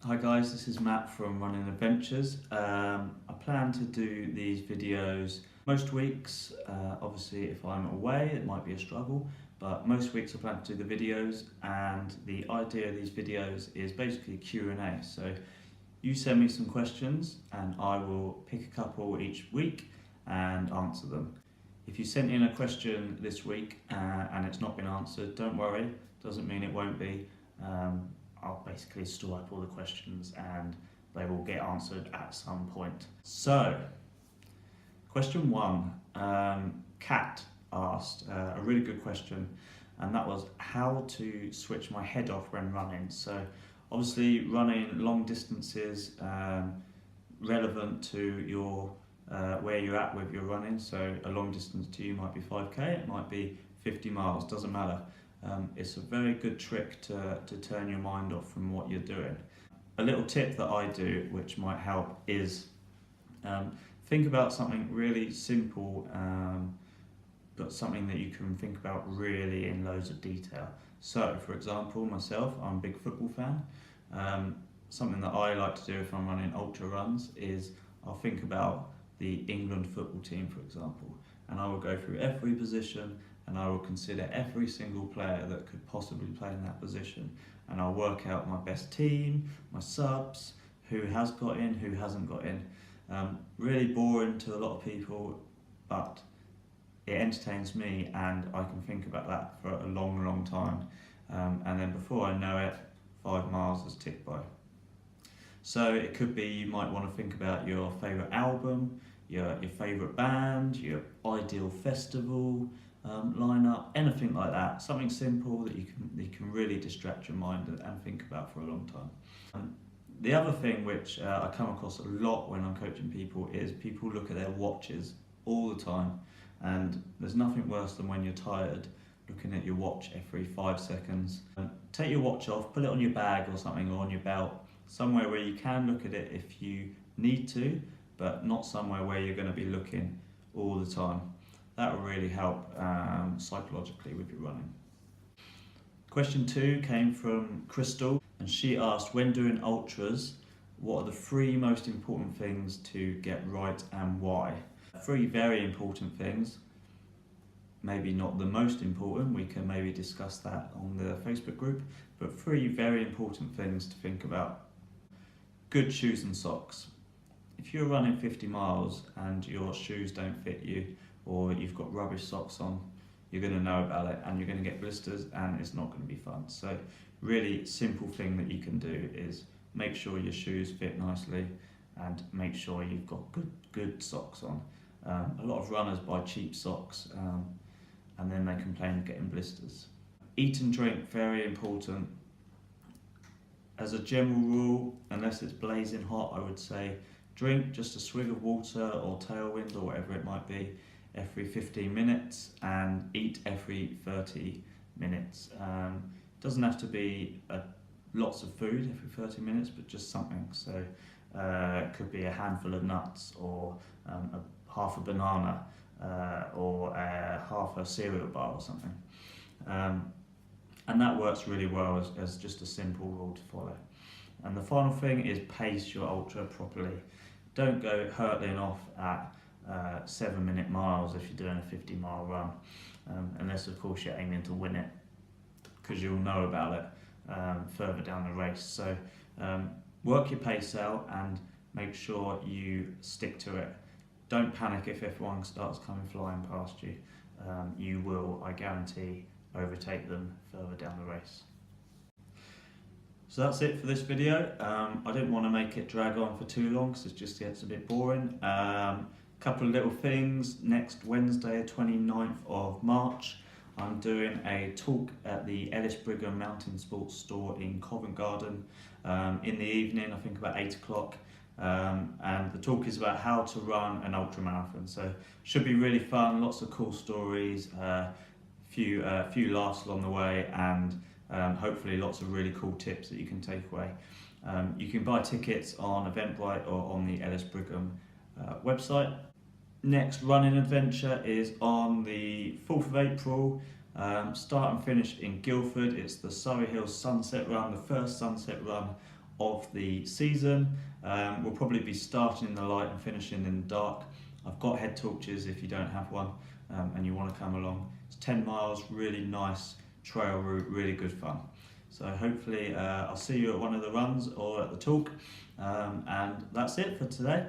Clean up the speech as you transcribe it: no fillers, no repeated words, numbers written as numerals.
Hi guys, this is Matt from Running Adventures. I plan to do these videos most weeks. Obviously if I'm away it might be a struggle, but most weeks I plan to do the videos, and the idea of these videos is basically a Q&A. So you send me some questions and I will pick a couple each week and answer them. If you sent in a question this week and it's not been answered, don't worry, doesn't mean it won't be. I'll basically store up all the questions and they will get answered at some point. So, question one, Kat asked a really good question, and that was how to switch my head off when running. So, obviously, running long distances relevant to your where you're at with your running. So, a long distance to you might be 5k, it might be 50 miles, doesn't matter. It's a very good trick to turn your mind off from what you're doing. A little tip that I do, which might help, is think about something really simple, but something that you can think about really in loads of detail. So, for example, myself, I'm a big football fan. Something that I like to do if I'm running ultra runs is I'll think about the England football team, for example, and I will go through every position and I will consider every single player that could possibly play in that position, and I'll work out my best team, my subs, who has got in, who hasn't got in. Really boring to a lot of people, but it entertains me and I can think about that for a long time, and then before I know it, 5 miles has ticked by. So it could be you might want to think about your favourite album, your favourite band, your ideal festival lineup, anything like that. Something simple that you can really distract your mind and think about for a long time. The other thing which I come across a lot when I'm coaching people is people look at their watches all the time, and there's nothing worse than when you're tired looking at your watch every 5 seconds. Take your watch off, put it on your bag or something, or on your belt, somewhere where you can look at it if you need to, but not somewhere where you're going to be looking all the time. That will really help psychologically with your running. Question 2 came from Crystal, and she asked, when doing ultras, what are the 3 most important things to get right and why? 3 very important things, maybe not the most important, we can maybe discuss that on the Facebook group, but 3 very important things to think about. Good shoes and socks. If you're running 50 miles and your shoes don't fit you, or you've got rubbish socks on, you're going to know about it and you're going to get blisters and it's not going to be fun. So really simple thing that you can do is make sure your shoes fit nicely and make sure you've got good socks on. A lot of runners buy cheap socks and then they complain of getting blisters. Eat and drink, very important. As a general rule, unless it's blazing hot, I would say drink just a swig of water or Tailwind or whatever it might be every 15 minutes and eat every 30 minutes. Doesn't have to be lots of food every 30 minutes, but just something. So it could be a handful of nuts, or half a banana, or half a cereal bar or something. And that works really well as just a simple rule to follow. And the final thing is pace your ultra properly. Don't go hurtling off at 7-minute miles if you're doing a 50-mile run, unless of course you're aiming to win it, because you'll know about it further down the race. So work your pace out and make sure you stick to it. Don't panic if everyone starts coming flying past you. You will, I guarantee, overtake them further down the race. So that's it for this video. I didn't want to make it drag on for too long because it just gets a bit boring. Couple of little things. Next Wednesday, 29th of March, I'm doing a talk at the Ellis Brigham Mountain Sports Store in Covent Garden in the evening, I think about 8 o'clock. And the talk is about how to run an ultra marathon. So should be really fun, lots of cool stories, few laughs along the way, and hopefully lots of really cool tips that you can take away. You can buy tickets on Eventbrite or on the Ellis Brigham website. Next running adventure is on the 4th of April. Start and finish in Guildford. It's the Surrey Hills Sunset Run, the first sunset run of the season. We'll probably be starting in the light and finishing in the dark. I've got head torches if you don't have one and you want to come along. It's 10 miles, really nice trail route, really good fun. So hopefully I'll see you at one of the runs or at the talk, and that's it for today.